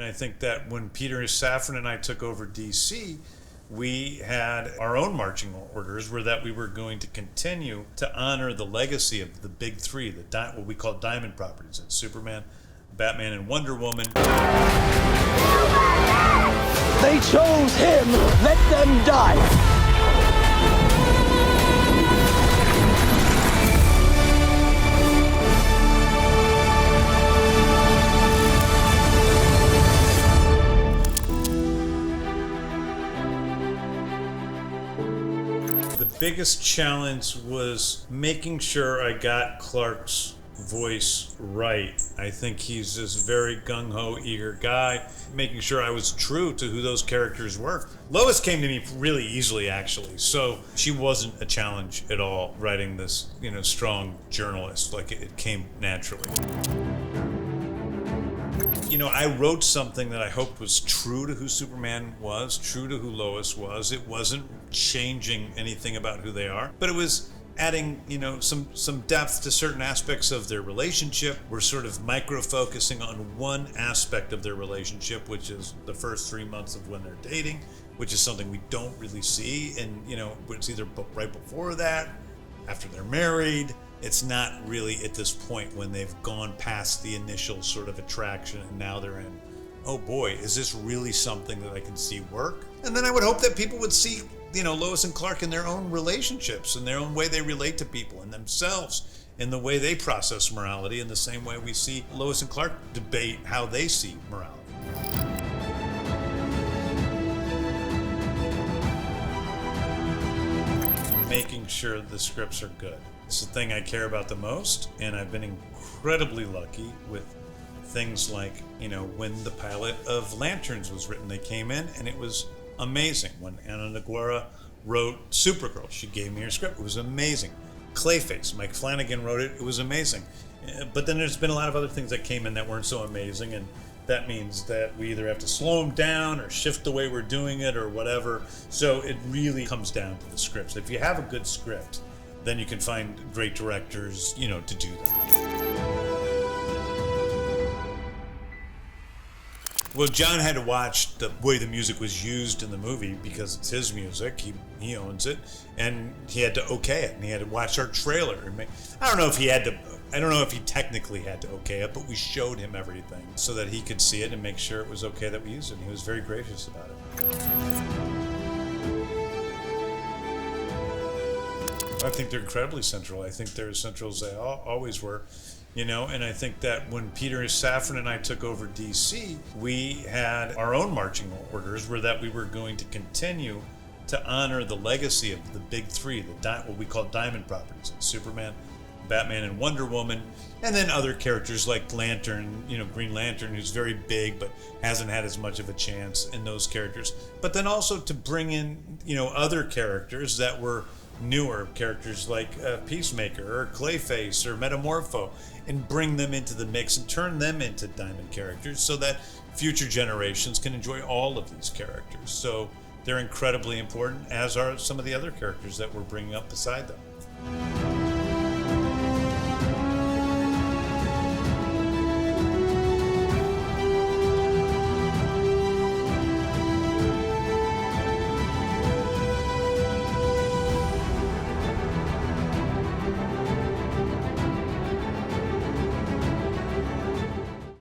And I think that when Peter Safran and I took over DC, we had our own marching orders were that we were going to continue to honor the legacy of the big three, what we call diamond properties. It's Superman, Batman, and Wonder Woman. They chose him. Let them die. The biggest challenge was making sure I got Clark's voice right. I think he's this very gung-ho, eager guy, making sure I was true to who those characters were. Lois came to me really easily, actually, so she wasn't a challenge at all writing this, strong journalist. Like, it came naturally. I wrote something that I hoped was true to who Superman was, true to who Lois was. It wasn't changing anything about who they are, but it was adding, some depth to certain aspects of their relationship. We're sort of micro-focusing on one aspect of their relationship, which is the first 3 months of when they're dating, which is something we don't really see. And, it's either right before that, after they're married. It's not really at this point when they've gone past the initial sort of attraction and now they're in, oh boy, is this really something that I can see work? And then I would hope that people would see, Lois and Clark in their own relationships, in their own way they relate to people and themselves, in the way they process morality, in the same way we see Lois and Clark debate how they see morality. Making sure the scripts are good. It's the thing I care about the most, and I've been incredibly lucky with things like, when the pilot of Lanterns was written, they came in and it was amazing. When Anna Naguera wrote Supergirl, she gave me her script. It was amazing. Clayface, Mike Flanagan wrote it. It was amazing. But then there's been a lot of other things that came in that weren't so amazing, and that means that we either have to slow them down or shift the way we're doing it or whatever. So it really comes down to the scripts. If you have a good script, then you can find great directors, to do that. Well, John had to watch the way the music was used in the movie because it's his music. He owns it, and he had to okay it, and he had to watch our trailer. I don't know if he technically had to okay it, but we showed him everything so that he could see it and make sure it was okay that we used it. And he was very gracious about it. I think they're incredibly central. I think they're as central as they always were, and I think that when Peter Safran and I took over DC, we had our own marching orders were that we were going to continue to honor the legacy of the big three, what we call diamond properties. It's Superman, Batman, and Wonder Woman, and then other characters like Lantern, Green Lantern, who's very big but hasn't had as much of a chance in those characters. But then also to bring in, other characters that were newer characters like Peacemaker or Clayface or Metamorpho, and bring them into the mix and turn them into diamond characters so that future generations can enjoy all of these characters. So they're incredibly important, as are some of the other characters that we're bringing up beside them.